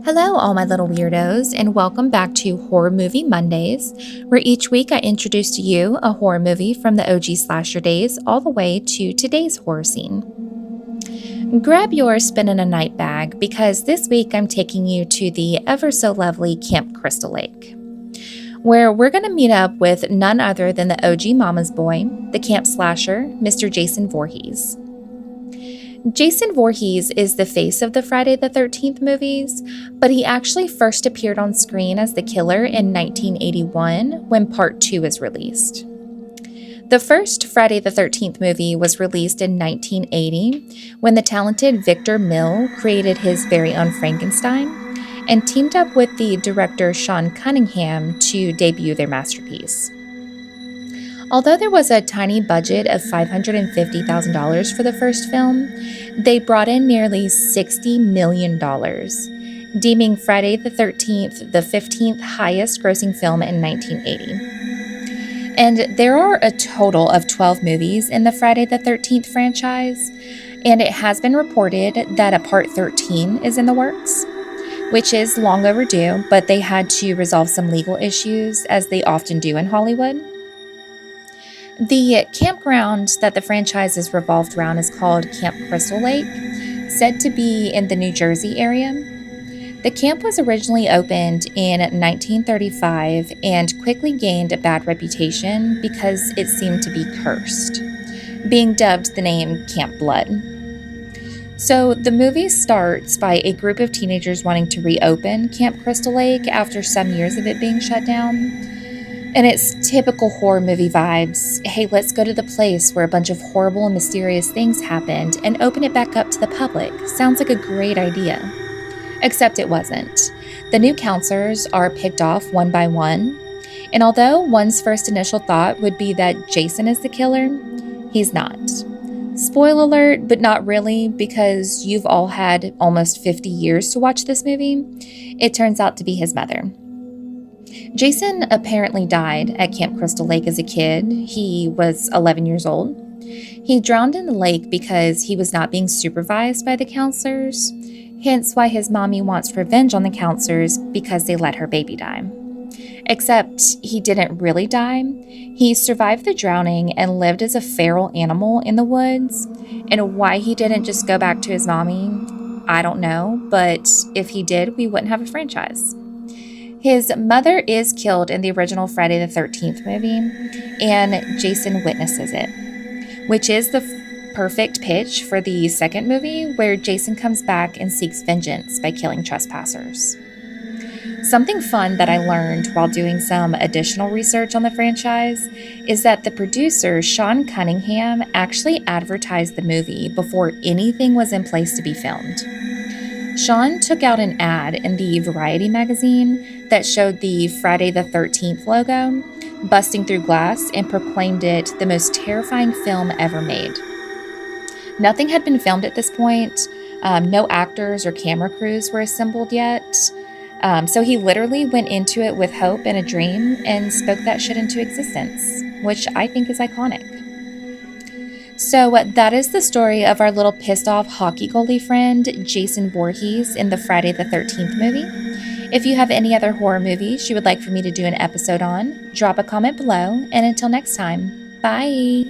Hello, all my little weirdos, and welcome back to Horror Movie Mondays, where each week I introduce to you a horror movie from the OG slasher days all the way to today's horror scene. Grab your spin in a night bag because this week I'm taking you to the ever so lovely Camp Crystal Lake, where we're going to meet up with none other than the OG Mama's Boy, the camp slasher, Mr. Jason Voorhees. Jason Voorhees is the face of the Friday the 13th movies, but he actually first appeared on screen as the killer in 1981 when Part 2 was released. The first Friday the 13th movie was released in 1980 when the talented Victor Mill created his very own Frankenstein and teamed up with the director Sean Cunningham to debut their masterpiece. Although there was a tiny budget of $550,000 for the first film, they brought in nearly $60 million, deeming Friday the 13th the 15th highest grossing film in 1980. And there are a total of 12 movies in the Friday the 13th franchise, and it has been reported that a Part 13 is in the works, which is long overdue, but they had to resolve some legal issues, as they often do in Hollywood. The campground that the franchise is revolved around is called Camp Crystal Lake, said to be in the New Jersey area. The camp was originally opened in 1935 and quickly gained a bad reputation because it seemed to be cursed, being dubbed the name Camp Blood. So the movie starts by a group of teenagers wanting to reopen Camp Crystal Lake after some years of it being shut down. And it's typical horror movie vibes. Hey, let's go to the place where a bunch of horrible and mysterious things happened and open it back up to the public. Sounds like a great idea. Except it wasn't. The new counselors are picked off one by one. And although one's first initial thought would be that Jason is the killer, he's not. Spoiler alert, but not really, because you've all had almost 50 years to watch this movie. It turns out to be his mother. Jason apparently died at Camp Crystal Lake as a kid. He was 11 years old. He drowned in the lake because he was not being supervised by the counselors, hence why his mommy wants revenge on the counselors because they let her baby die. Except he didn't really die. He survived the drowning and lived as a feral animal in the woods, and why he didn't just go back to his mommy, I don't know, but if he did, we wouldn't have a franchise. His mother is killed in the original Friday the 13th movie, and Jason witnesses it, which is the perfect pitch for the second movie, where Jason comes back and seeks vengeance by killing trespassers. Something fun that I learned while doing some additional research on the franchise is that the producer, Sean Cunningham, actually advertised the movie before anything was in place to be filmed. Sean took out an ad in the Variety magazine that showed the Friday the 13th logo busting through glass and proclaimed it the most terrifying film ever made. Nothing had been filmed at this point. No actors or camera crews were assembled yet. So he literally went into it with hope and a dream and spoke that shit into existence, which I think is iconic. So that is the story of our little pissed off hockey goalie friend, Jason Voorhees, in the Friday the 13th movie. If you have any other horror movies you would like for me to do an episode on, drop a comment below, and until next time, bye!